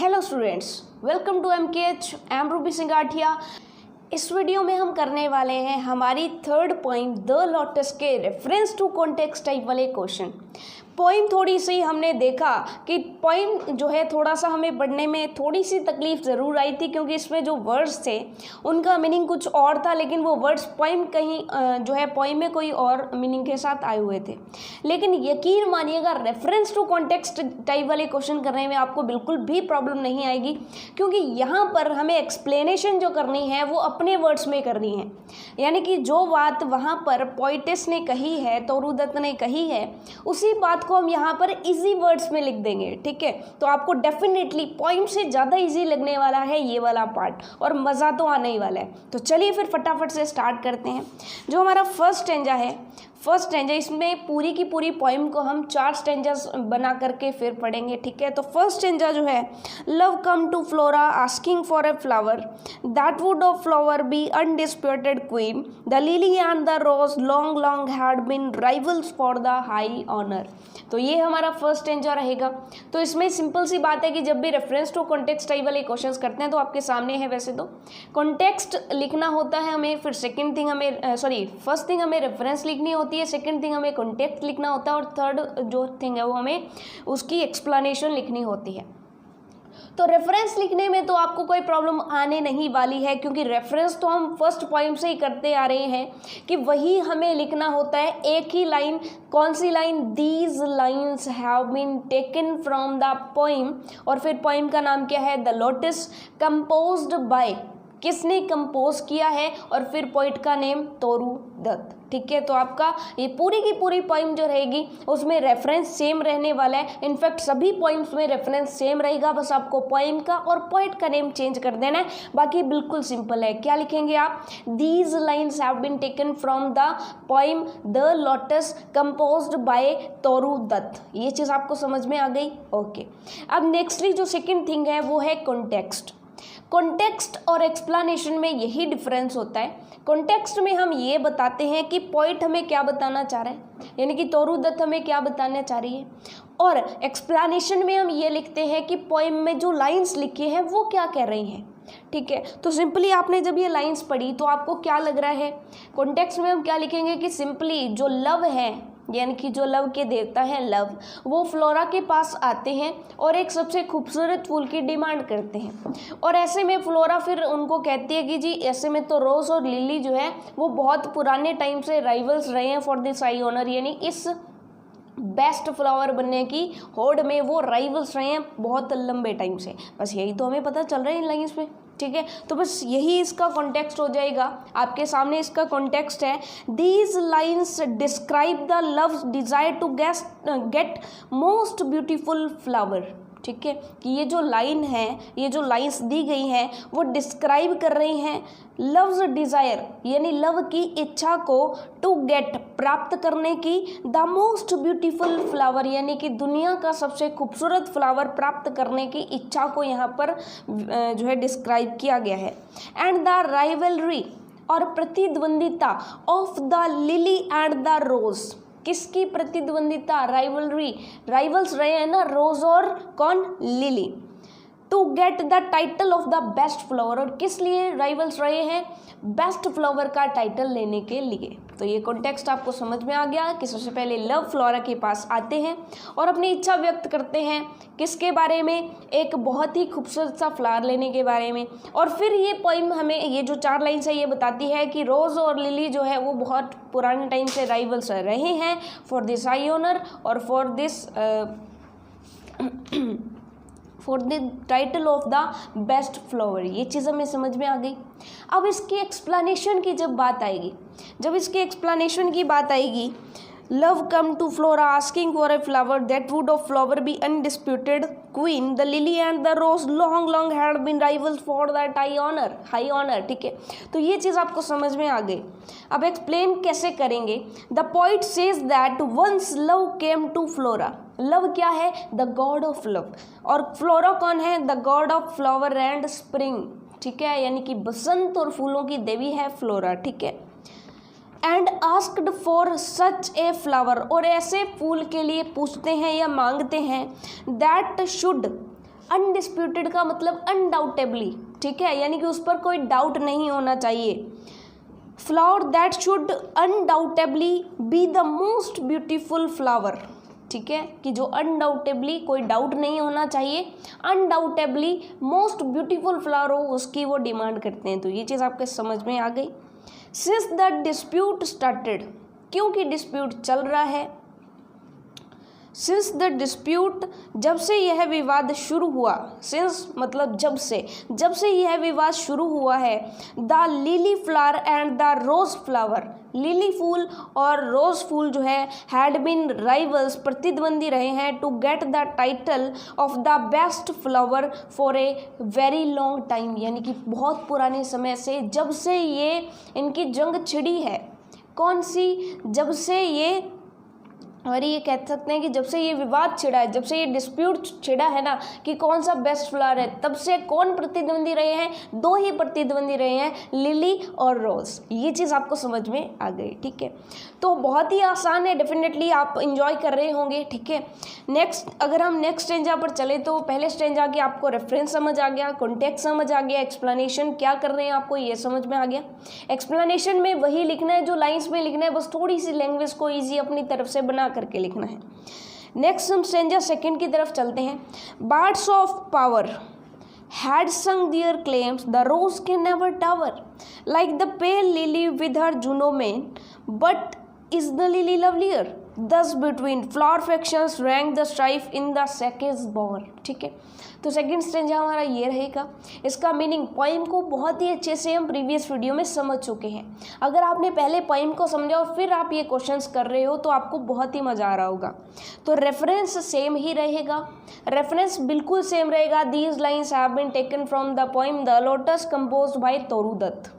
Hello students, welcome to MKH। I am Ruby Singathiya. इस video में हम करने वाले हैं हमारी थर्ड पॉइंट द लोटस के रेफरेंस टू कॉन्टेक्स्ट टाइप वाले क्वेश्चन। पोइम थोड़ी सी हमने देखा कि पोइम जो है थोड़ा सा हमें पढ़ने में थोड़ी सी तकलीफ ज़रूर आई थी, क्योंकि इसमें जो वर्ड्स थे उनका मीनिंग कुछ और था, लेकिन वो वर्ड्स पोइम कहीं जो है पोइम में कोई और मीनिंग के साथ आए हुए थे। लेकिन यकीन मानिएगा, रेफरेंस टू कॉन्टेक्स्ट टाइप वाले क्वेश्चन करने में आपको बिल्कुल भी प्रॉब्लम नहीं आएगी, क्योंकि यहाँ पर हमें एक्सप्लेनेशन जो करनी है वो अपने वर्ड्स में करनी है। यानी कि जो बात वहाँ पर पोइटेस ने कही है, तोरू दत्त ने कही है, उसी बात को हम यहाँ पर इजी वर्ड्स में लिख देंगे। ठीक है, तो आपको डेफिनेटली पॉइंट से ज़्यादा इजी लगने वाला है ये वाला पार्ट, और मज़ा तो आने ही वाला है। तो चलिए फिर फटाफट से स्टार्ट करते हैं। जो हमारा फर्स्ट स्टैंजा है, फर्स्ट स्टैंजा, इसमें पूरी की पूरी पोइम को हम 4 स्टैंजास बना करके फिर पढ़ेंगे। ठीक है, तो फर्स्ट स्टैंजा जो है, love come to Flora asking for a flower, that would of flower be undisputed queen, the lily and the rose long long had been rivals for the high honour. तो ये हमारा first stanza रहेगा। तो इसमें simple सी बात है कि जब भी रेफरेंस टू कॉन्टेक्स्ट टाइप वाले क्वेश्चंस करते हैं तो आपके सामने है वैसे तो कॉन्टेक्स्ट लिखना होता है हमें, फिर सेकंड थिंग हमें फर्स्ट थिंग हमें रेफरेंस लिखनी होती है, सेकंड थिंग हमें कॉन्टेक्स्ट लिखना होता है, और थर्ड जो थिंग है वो हमें उसकी एक्सप्लेनेशन लिखनी होती है। तो रेफरेंस लिखने में तो आपको कोई प्रॉब्लम आने नहीं वाली है, क्योंकि रेफरेंस तो हम फर्स्ट पॉइंट से ही करते आ रहे हैं कि वही हमें लिखना होता है, एक ही लाइन। कौन सी line? These lines have been taken from the poem, और फिर पोइम का नाम क्या है? द लोटस, कंपोज्ड बाय, किसने कंपोज किया है, और फिर पोइट का नेम तोरू दत्त। ठीक है, तो आपका ये पूरी की पूरी पोइम जो रहेगी उसमें रेफरेंस सेम रहने वाला है। इनफैक्ट सभी पोइम्स में रेफरेंस सेम रहेगा, बस आपको पोइम का और पोइट का नेम चेंज कर देना है। बाकी बिल्कुल सिंपल है। क्या लिखेंगे आप? These lines have been taken from the poem the lotus composed by Toru Dutt. ये चीज़ आपको समझ में आ गई? ओके। अब नेक्स्टली जो सेकेंड थिंग है वो है कॉन्टेक्स्ट। कॉन्टेक्स्ट और एक्सप्लेनेशन में यही डिफरेंस होता है। कॉन्टेक्स्ट में हम ये बताते हैं कि पोइट हमें क्या बताना चाह रहा है, यानी कि तोरू दत्त हमें क्या बताना चाह रही है, और एक्सप्लेनेशन में हम ये लिखते हैं कि पोइम में जो लाइंस लिखी हैं वो क्या कह रही हैं। ठीक है, तो सिंपली आपने जब ये लाइंस पढ़ी तो आपको क्या लग रहा है? कॉन्टेक्स्ट में हम क्या लिखेंगे कि सिंपली जो लव है, यानी कि जो लव के देवता हैं लव, वो फ्लोरा के पास आते हैं और एक सबसे खूबसूरत फूल की डिमांड करते हैं। और ऐसे में फ्लोरा फिर उनको कहती है कि जी ऐसे में तो रोज़ और लिली जो है वो बहुत पुराने टाइम से राइवल्स रहे हैं फॉर दिस हाई ऑनर, यानी इस बेस्ट फ्लावर बनने की होड़ में वो राइवल्स रहे हैं बहुत लंबे टाइम से। बस यही तो हमें पता चल रहा है इन लाइन्स में। ठीक है, तो बस यही इसका कॉन्टेक्स्ट हो जाएगा। आपके सामने इसका कॉन्टेक्स्ट है, these lines describe the love desire to get most beautiful flower. ठीक है, कि ये जो लाइन है, ये जो लाइन्स दी गई हैं वो डिस्क्राइब कर रही हैं लव्स डिज़ायर, यानी लव की इच्छा को, टू गेट, प्राप्त करने की, द मोस्ट ब्यूटीफुल फ्लावर, यानी कि दुनिया का सबसे खूबसूरत फ्लावर प्राप्त करने की इच्छा को यहाँ पर जो है डिस्क्राइब किया गया है। एंड द राइवलरी, और प्रतिद्वंदिता, of the lily and the rose. किसकी प्रतिद्वंदिता? राइवलरी, राइवल्स रहे हैं ना रोज और कौन? Lily. To get the title of the best flower, और किस लिए राइवल्स रहे हैं? बेस्ट फ्लावर का टाइटल लेने के लिए। तो ये कॉन्टेक्स्ट आपको समझ में आ गया कि सबसे पहले लव फ्लोरा के पास आते हैं और अपनी इच्छा व्यक्त करते हैं किसके बारे में? एक बहुत ही खूबसूरत सा फ्लावर लेने के बारे में। और फिर ये पोइम हमें, ये जो 4 लाइन्स है, ये बताती है कि रोज़ और लिली जो है वो बहुत पुराने टाइम से राइवल्स रहे हैं फॉर दिस हाई ऑनर, और for the title of the best flower. ये चीज़ हमें समझ में आ गई। अब इसकी एक्सप्लेनेशन की जब बात आएगी, जब इसकी एक्सप्लेनेशन की बात आएगी, love come to Flora asking for a flower, that would of flower be undisputed queen, the lily and the rose long long had been rivals for that high honour. ठीक है, तो ये चीज़ आपको समझ में आ गई। अब एक्सप्लेन कैसे करेंगे? The poet says that once love came to Flora. Love क्या है? द गॉड ऑफ लव, और फ्लोरा कौन है? The god of flower and spring. ठीक है, यानी कि बसंत और फूलों की देवी है फ्लोरा। ठीक है, and asked for such a flower, और ऐसे फूल के लिए पूछते हैं या मांगते हैं, दैट शुड अनडिस्प्यूटेड का मतलब अनडाउटेबली, ठीक है, यानी कि उस पर कोई डाउट नहीं होना चाहिए। Flower that should undoubtedly be the most beautiful flower, ठीक है, कि जो अनडाउटेबली कोई डाउट नहीं होना चाहिए, अनडाउटेबली मोस्ट ब्यूटीफुल फ्लावर हो उसकी वो डिमांड करते हैं। तो ये चीज़ आपके समझ में आ गई। सिंस द डिस्प्यूट स्टार्टेड, क्योंकि डिस्प्यूट चल रहा है, सिंस द डिस्प्यूट, जब से यह विवाद शुरू हुआ, सिंस मतलब जब से यह विवाद शुरू हुआ है, the lily flower and the rose flower, lily फूल और रोज फूल जो है हैड बिन राइवल्स, प्रतिद्वंदी रहे हैं, to get the title of the best flower for a very long time, यानी कि बहुत पुराने समय से, जब से ये इनकी जंग छिड़ी है। कौन सी? जब से ये, और ये कह सकते हैं कि जब से ये विवाद छिड़ा है, जब से ये डिस्प्यूट छिड़ा है ना कि कौन सा बेस्ट फ्लावर है, तब से कौन प्रतिद्वंदी रहे हैं? दो ही प्रतिद्वंदी रहे हैं, लिली और रोज। ये चीज़ आपको समझ में आ गई, ठीक है। तो बहुत ही आसान है, डेफिनेटली आप इंजॉय कर रहे होंगे, ठीक है। नेक्स्ट, अगर हम नेक्स्ट स्टेंजा पर चले तो पहले स्टेंजा की आपको रेफरेंस समझ आ गया, कॉन्टेक्स्ट समझ आ गया, एक्सप्लेनेशन क्या कर रहे हैं आपको ये समझ में आ गया। एक्सप्लेनेशन में वही लिखना है जो लाइन्स में लिखना है, बस थोड़ी सी लैंग्वेज को ईजी अपनी तरफ से बना करके लिखना है। नेक्स्ट हम स्टेंजा सेकंड की तरफ चलते हैं। Birds of power had sung their claims, the rose can never tower, like the pale lily with her Juno mane, but is the lily lovelier? Thus between flower factions rank the strife in the second bower, ठीक है। तो second stanza हमारा ये रहेगा। इसका meaning, poem को बहुत ही अच्छे से हम प्रीवियस वीडियो में समझ चुके हैं। अगर आपने पहले पोइम को समझा और फिर आप ये क्वेश्चंस कर रहे हो तो आपको बहुत ही मज़ा आ रहा होगा। तो रेफरेंस सेम ही रहेगा, रेफरेंस बिल्कुल सेम रहेगा। These lines have been taken from the poem the lotus composed by Toru Dutt.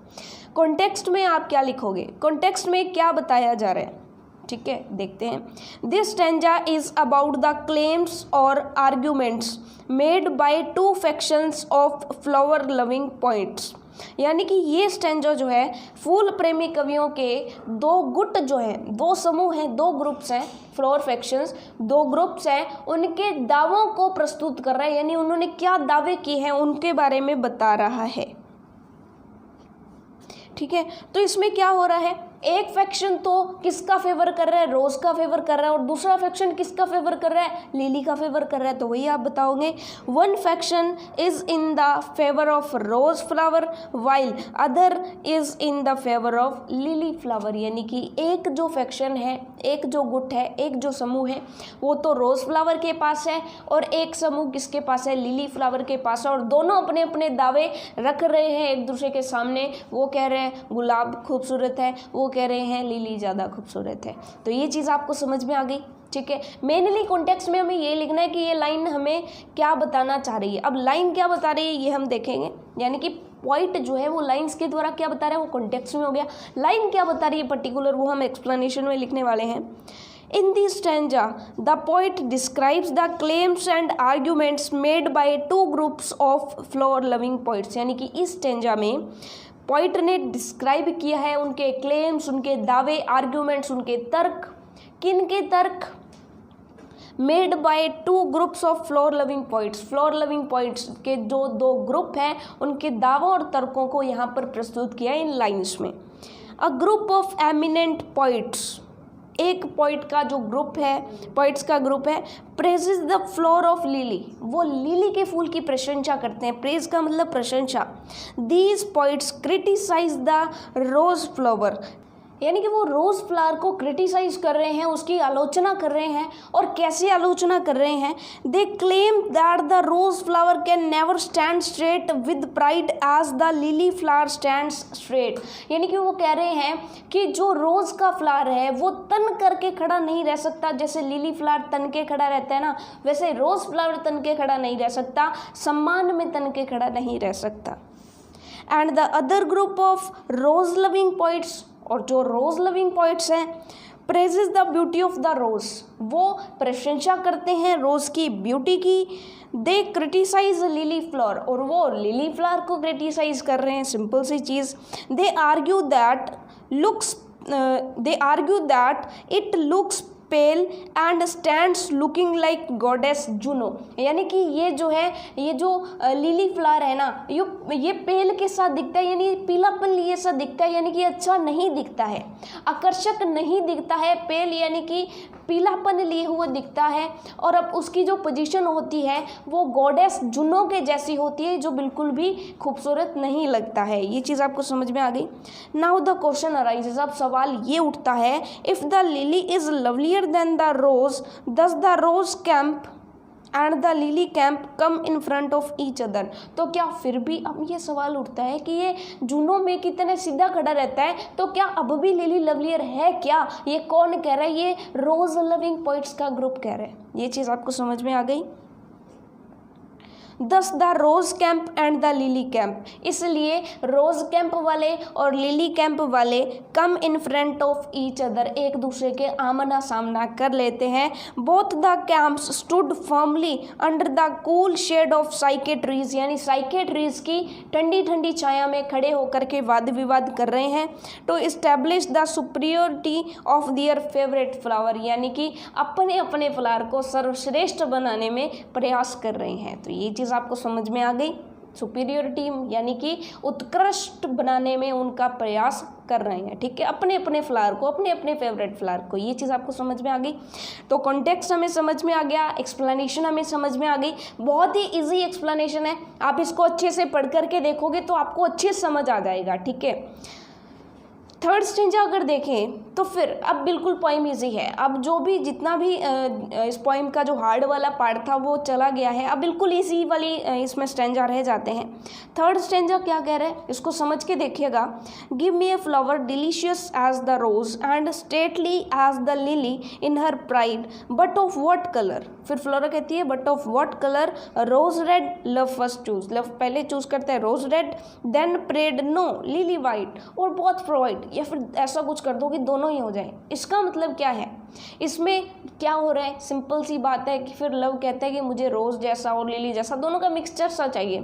Context में आप क्या लिखोगे? कॉन्टेक्स्ट में क्या बताया जा रहा है, ठीक है, देखते हैं। This stanza is about the claims और arguments made by two factions of flower loving points, यानी कि ये स्टेंजा जो है फूल प्रेमी कवियों के दो गुट जो हैं, दो समूह हैं, दो ग्रुप्स हैं, फ्लावर फैक्शंस दो ग्रुप्स हैं, उनके दावों को प्रस्तुत कर रहा है, यानी उन्होंने क्या दावे किए हैं उनके बारे में बता रहा है, ठीक है। तो इसमें क्या हो रहा है, एक फैक्शन तो किसका फेवर कर रहा है? रोज का फेवर कर रहा है, और दूसरा फैक्शन किसका फेवर कर रहा है? लिली का फेवर कर रहा है। तो वही आप बताओगे, one faction is in the favour of rose flower while other is in the favour of lily flower, यानी कि एक जो फैक्शन है, एक जो गुट है, एक जो समूह है, वो तो रोज फ्लावर के पास है, और एक समूह किसके पास है? लिली फ्लावर के पास है। और दोनों अपने अपने दावे रख रहे हैं एक दूसरे के सामने। वो कह रहे हैं गुलाब खूबसूरत है, वो कह रहे हैं लिली ज़्यादा खूबसूरत है। तो ये चीज़ आपको समझ में आ गई, ठीक है। मेनली कॉन्टेक्स्ट में हमें ये लिखना है कि ये लाइन हमें क्या बताना चाह रही है। अब लाइन क्या बता रही है ये हम देखेंगे, यानी कि पॉइंट जो है वो लाइंस के द्वारा क्या बता रहा है वो कॉन्टेक्स्ट में हो गया। लाइन क्या बता रही है पर्टिकुलर, वो हम एक्सप्लेनेशन में लिखने वाले हैं। In this stanza, the poet describes the claims and arguments made by two groups of flower-loving poets, यानी कि इस स्टेंजा में पोइट ने डिस्क्राइब किया है उनके क्लेम्स, उनके दावे, आर्ग्यूमेंट्स, उनके तर्क। किन के तर्क? Made by two groups of floor loving points, floor loving points के जो दो ग्रुप हैं उनके दावों और तर्कों को यहाँ पर प्रस्तुत किया इन लाइन्स में। A group of eminent points, एक पॉइंट का जो ग्रुप है, पॉइंट्स का ग्रुप है, praises the floor of lily, वो लिली के फूल की प्रशंसा करते हैं। प्रेज का मतलब प्रशंसा। These points criticize the rose flower, यानी कि वो रोज़ फ्लावर को क्रिटिसाइज कर रहे हैं, उसकी आलोचना कर रहे हैं। और कैसे आलोचना कर रहे हैं? They claim that the rose flower can never stand straight with pride as the lily flower stands straight, यानी कि वो कह रहे हैं कि जो रोज़ का फ्लावर है वो तन करके खड़ा नहीं रह सकता, जैसे लिली फ्लावर तन के खड़ा रहता है ना, वैसे रोज़ फ्लावर तन के खड़ा नहीं रह सकता, सम्मान में तन के खड़ा नहीं रह सकता। And the other group of rose loving points, और जो रोज लविंग पॉइंट्स हैं, praises the beauty of the rose, वो प्रशंसा करते हैं रोज की ब्यूटी की। दे क्रिटिसाइज लिली फ्लावर, और वो लिली फ्लावर को क्रिटिसाइज कर रहे हैं, सिंपल सी चीज़। They argue that it looks pale and stands looking like goddess Juno. यानी कि ये जो है, ये जो लिली फ्लावर है ना, ये पेल के साथ दिखता है, यानी पीलापन लिए सा दिखता है, यानी कि अच्छा नहीं दिखता है, आकर्षक नहीं दिखता है। पेल यानी कि पीलापन लिए हुए दिखता है। और अब उसकी जो पोजीशन होती है वो गॉडेस जुनो के जैसी होती है, जो बिल्कुल भी खूबसूरत नहीं लगता है। ये चीज़ आपको समझ में आ गई। नाउ द क्वेश्चन अराइजेस, अब सवाल ये उठता है, if the lily is lovelier than the rose, does the rose camp and the lily camp come in front of each other. तो क्या फिर भी अब ये सवाल उठता है कि ये जूनो में कितने सीधा खड़ा रहता है, तो क्या अब भी लिली लवलियर है क्या? ये कौन कह रहा है? ये रोज लविंग पोइट्स का ग्रुप कह रहा है। ये चीज़ आपको समझ में आ गई। Thus the rose camp and the lily camp, इसलिए रोज कैंप वाले और लिली कैंप वाले come in front of each other, एक दूसरे के आमना सामना कर लेते हैं। Both the camps stood firmly under the cool shade of psyche trees, यानी साइके ट्रीज की ठंडी ठंडी छाया में खड़े होकर के वाद विवाद कर रहे हैं। To establish the superiority of their favourite flower, यानी कि अपने अपने फ्लावर को सर्वश्रेष्ठ बनाने में प्रयास कर रहे हैं। तो ये चीज़ आपको समझ में आ गई। सुपीरियोरिटी यानी कि उत्कृष्ट बनाने में उनका प्रयास कर रहे हैं, ठीक है, अपने अपने फ्लावर को, अपने अपने फेवरेट फ्लावर को। ये चीज़ आपको समझ में आ गई। तो कॉन्टेक्स्ट हमें समझ में आ गया, एक्सप्लेनेशन हमें समझ में आ गई। बहुत ही इजी एक्सप्लेनेशन है, आप इसको अच्छे से पढ़ करके देखोगे तो आपको अच्छे से समझ आ जाएगा, ठीक है। थर्ड स्टेंजा अगर देखें तो फिर अब बिल्कुल पोइम इजी है। अब जो भी जितना भी इस पोइम का जो हार्ड वाला पार्ट था वो चला गया है, अब बिल्कुल इजी वाली इसमें स्टेंजा रह जाते हैं। थर्ड स्टेंजा क्या कह रहा है, इसको समझ के देखिएगा। Give me a flower delicious as the rose and stately as the lily in her pride, but of what colour. फिर फ्लोरा कहती है but of what colour, rose red love first choose, love पहले choose करता है rose red, then prayed no lily white, और बहुत provide, या फिर ऐसा कुछ कर दो कि दोनों ही हो जाए। इसका मतलब क्या है, इसमें क्या हो रहा है, सिंपल सी बात है कि फिर लव कहता है कि मुझे रोज़ जैसा और लिली जैसा दोनों का मिक्सचर सा चाहिए।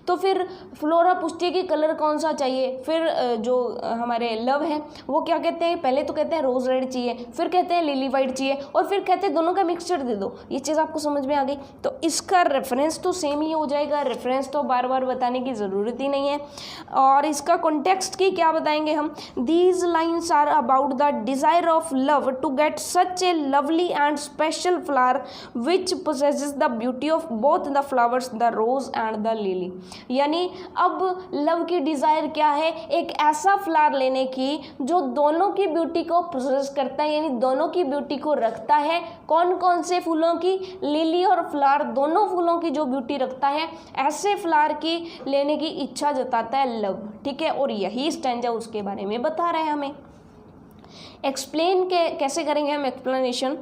तो फिर फ्लोरा पूछती है कि कलर कौन सा चाहिए। फिर जो हमारे लव है वो क्या कहते हैं, पहले तो कहते हैं रोज़ रेड चाहिए, फिर कहते हैं लिली वाइट चाहिए, और फिर कहते हैं दोनों का मिक्सचर दे दो। ये चीज़ आपको समझ में आ गई। तो इसका रेफरेंस तो सेम ही हो जाएगा, रेफरेंस तो बार बार बताने की ज़रूरत ही नहीं है। और इसका कॉन्टेक्स्ट की क्या बताएंगे हम, these lines are about the desire of love to get such a lovely and special flower which possesses the beauty of both the flowers, the rose and the lily। यानी अब लव की desire क्या है, एक ऐसा flower लेने की जो दोनों की ब्यूटी को पोजेस करता है, यानी दोनों की ब्यूटी को रखता है। कौन कौन से फूलों की, लिली और फ्लावर दोनों फूलों की जो ब्यूटी रखता है, ऐसे फ्लावर की लेने की इच्छा जताता है लव, ठीक है। और यही स्टैंजा उसके बारे में बता रहा है हमें। एक्सप्लेन के कैसे करेंगे हम explanation.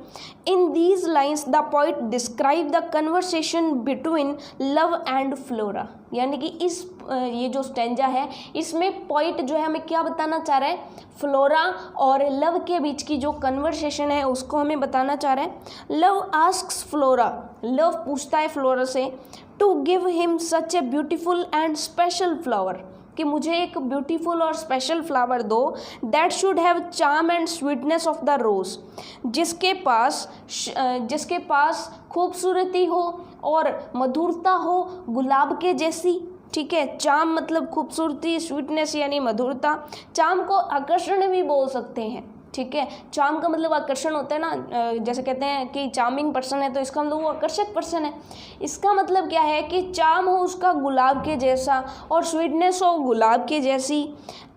In these lines the poet describe the conversation between love and flora, यानी कि इस ये जो स्टेंजा है इसमें पोइट जो है हमें क्या बताना चाह रहा है, फ्लोरा और लव के बीच की जो कन्वर्सेशन है उसको हमें बताना चाह रहा है। लव आस्क्स फ्लोरा, लव पूछता है फ्लोरा से, to give him such a beautiful and special flower, कि मुझे एक ब्यूटीफुल और स्पेशल फ्लावर दो, that should have charm and sweetness of the rose, जिसके पास खूबसूरती हो और मधुरता हो गुलाब के जैसी, ठीक है। चार्म मतलब खूबसूरती, स्वीटनेस यानी मधुरता। चार्म को आकर्षण भी बोल सकते हैं, ठीक है। चार्म का मतलब आकर्षण होता है ना, जैसे कहते हैं कि चार्मिंग पर्सन है तो इसका मतलब वो आकर्षक पर्सन है। इसका मतलब क्या है कि चार्म हो उसका गुलाब के जैसा और स्वीटनेस हो गुलाब के जैसी,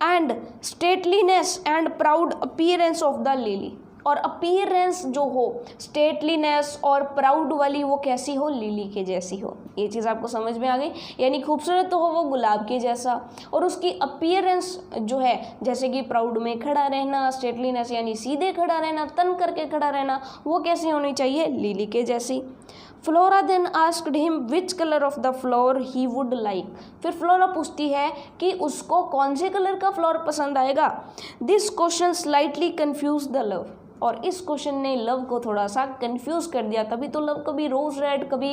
and stateliness and proud appearance of the lily, और अपीयरेंस जो हो स्टेटलीनेस और प्राउड वाली वो कैसी हो, लिली के जैसी हो। ये चीज़ आपको समझ में आ गई, यानी खूबसूरत तो हो वो गुलाब के जैसा, और उसकी अपीयरेंस जो है जैसे कि प्राउड में खड़ा रहना, स्टेटलीनेस यानी सीधे खड़ा रहना, तन करके खड़ा रहना, वो कैसी होनी चाहिए, लिली के जैसी। Flora then asked him which colour of the flower he would like, फिर फ्लोरा पूछती है कि उसको कौन से कलर का फ्लावर पसंद आएगा। This question slightly confuse the love, और इस क्वेश्चन ने लव को थोड़ा सा कंफ्यूज कर दिया। तभी तो लव कभी रोज़ रेड, कभी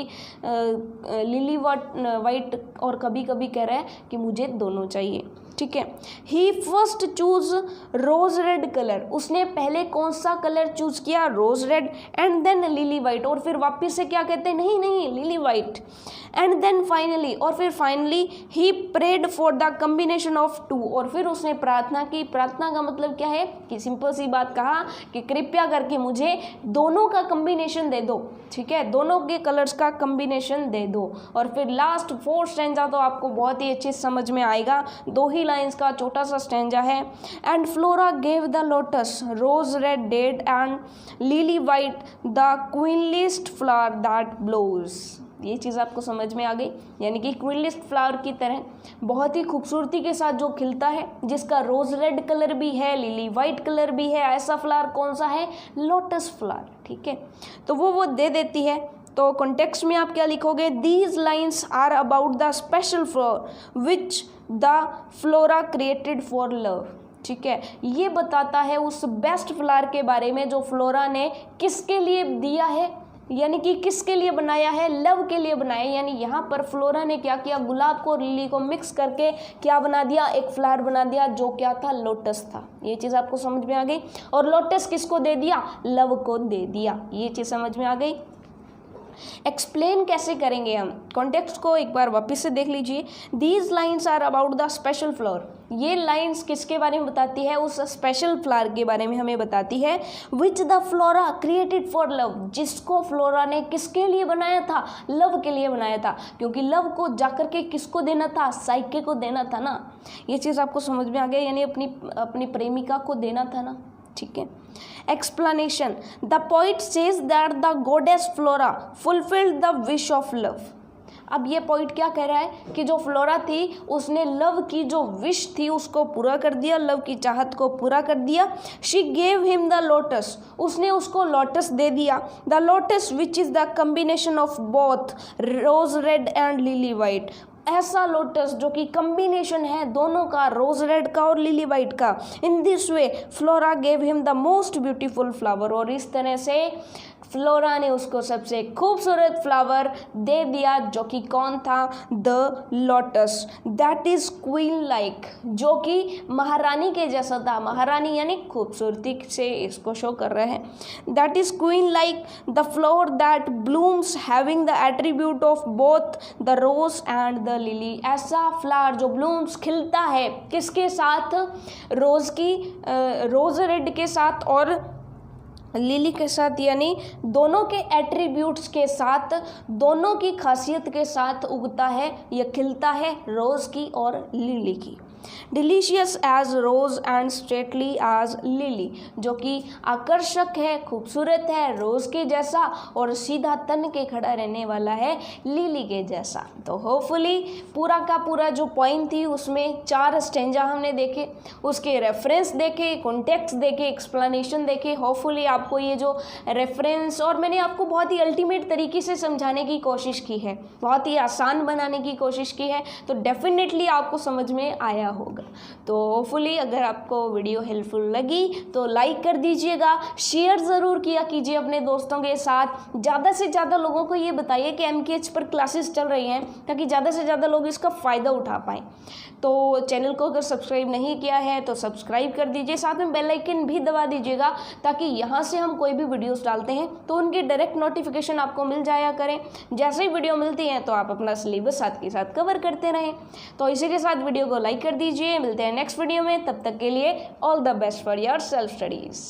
लिली वाइट, और कभी कभी कह रहा है कि मुझे दोनों चाहिए, ठीक। ठीक है। He first choose rose red colour, उसने पहले कौन सा कलर चूज किया, rose red, and then lily white, और फिर वापस से क्या कहते हैं, नहीं नहीं lily white, and then finally, और फिर finally he prayed for the combination of two, और फिर उसने प्रार्थना की। प्रार्थना का मतलब क्या है कि सिंपल सी बात कहा कि कृपया करके मुझे दोनों का कम्बिनेशन दे दो, ठीक है, दोनों के कलर्स का कम्बिनेशन दे दो। और फिर लास्ट 4 स्टैंजा तो आपको बहुत ही अच्छे समझ में आएगा, 2 ही लाइंस का छोटा सा स्टैंजा है। And Flora gave the lotus rose red dyed and lily white the queenliest flower that blows. ये चीज़ आपको समझ में आ गई, यानी कि क्वीनलिस्ट फ्लावर की तरह बहुत ही खूबसूरती के साथ जो खिलता है, जिसका रोज रेड कलर भी है, लिली वाइट कलर भी है, ऐसा फ्लावर कौन सा है, लोटस फ्लावर, ठीक है। तो वो दे देती है। तो कॉन्टेक्स्ट में आप क्या लिखोगे, these lines are about the special flower which the Flora created for love, ठीक है। ये बताता है उस बेस्ट फ्लावर के बारे में जो फ्लोरा ने किसके लिए दिया है, यानी कि किसके लिए बनाया है, लव के लिए बनाया। यानी यहाँ पर फ्लोरा ने क्या किया, गुलाब को और लिली को मिक्स करके क्या बना दिया, एक फ्लावर बना दिया जो क्या था, लोटस था। ये चीज़ आपको समझ में आ गई। और लोटस किसको दे दिया, लव को दे दिया। ये चीज़ समझ में आ गई। एक्सप्लेन कैसे करेंगे हम, कॉन्टेक्स्ट को एक बार वापस से देख लीजिए। These lines are about the special flower, ये लाइन्स किसके बारे में बताती है, उस स्पेशल फ्लावर के बारे में हमें बताती है। विच the Flora created for love, जिसको फ्लोरा ने किसके लिए बनाया था, लव के लिए बनाया था, क्योंकि लव को जाकर के किसको देना था, साइके को देना था ना। ये चीज़ आपको समझ में आ गया, यानी अपनी प्रेमिका को देना था ना, ठीक है। Explanation, the poet says that the goddess flora fulfilled the wish of love. अब ये पॉइंट क्या कह रहा है कि जो फ्लोरा थी उसने लव की जो विश थी उसको पूरा कर दिया, लव की चाहत को पूरा कर दिया। She gave him the lotus, उसने उसको लोटस दे दिया। The lotus which is the combination of both rose red and lily white, ऐसा लोटस जो कि कम्बिनेशन है दोनों का, रोज रेड का और लिली वाइट का। In this way flora gave him the most beautiful flower, और इस तरह से फ्लोरा ने उसको सबसे खूबसूरत फ्लावर दे दिया, जो कि कौन था, the lotus, that is queen like, जो कि महारानी के जैसा था। महारानी यानी खूबसूरती से इसको शो कर रहे हैं। That is queen like the flower that blooms having the attribute of both the rose and the lily, ऐसा फ्लावर जो ब्लूम्स खिलता है किसके साथ, रोज रेड के साथ और लिली के साथ, यानी दोनों के एट्रीब्यूट्स के साथ, दोनों की खासियत के साथ उगता है या खिलता है, रोज़ की और लिली की। Delicious as rose and stately as lily, जो कि आकर्षक है, खूबसूरत है रोज़ के जैसा, और सीधा तन के खड़ा रहने वाला है लिली के जैसा। तो होपफुली पूरा का पूरा जो पॉइंट थी उसमें 4 स्टेंजा हमने देखे, उसके रेफरेंस देखे, कॉन्टेक्स्ट देखे, एक्सप्लेनेशन देखे। होपफुली आपको ये जो रेफरेंस, और मैंने आपको बहुत ही अल्टीमेट तरीके से समझाने की कोशिश की है, बहुत ही आसान बनाने की कोशिश की है, तो डेफिनेटली आपको समझ में आया होगा। तो होपफुली अगर आपको वीडियो हेल्पफुल लगी तो लाइक कर दीजिएगा, शेयर ज़रूर किया कीजिए अपने दोस्तों के साथ। ज़्यादा से ज़्यादा लोगों को ये बताइए कि MKH पर क्लासेस चल रही हैं, ताकि ज़्यादा से ज़्यादा लोग इसका फ़ायदा उठा पाएँ। तो चैनल को अगर सब्सक्राइब नहीं किया है तो सब्सक्राइब कर दीजिए, साथ में बेल आइकन भी दबा दीजिएगा, ताकि यहाँ से हम कोई भी वीडियोस डालते हैं तो उनकी डायरेक्ट नोटिफिकेशन आपको मिल जाया करें। जैसे ही वीडियो मिलती है तो आप अपना सिलेबस साथ के साथ कवर करते रहें। तो इसी के साथ वीडियो को लाइक कर दीजिए। मिलते हैं नेक्स्ट वीडियो में, तब तक के लिए all the best for your self studies.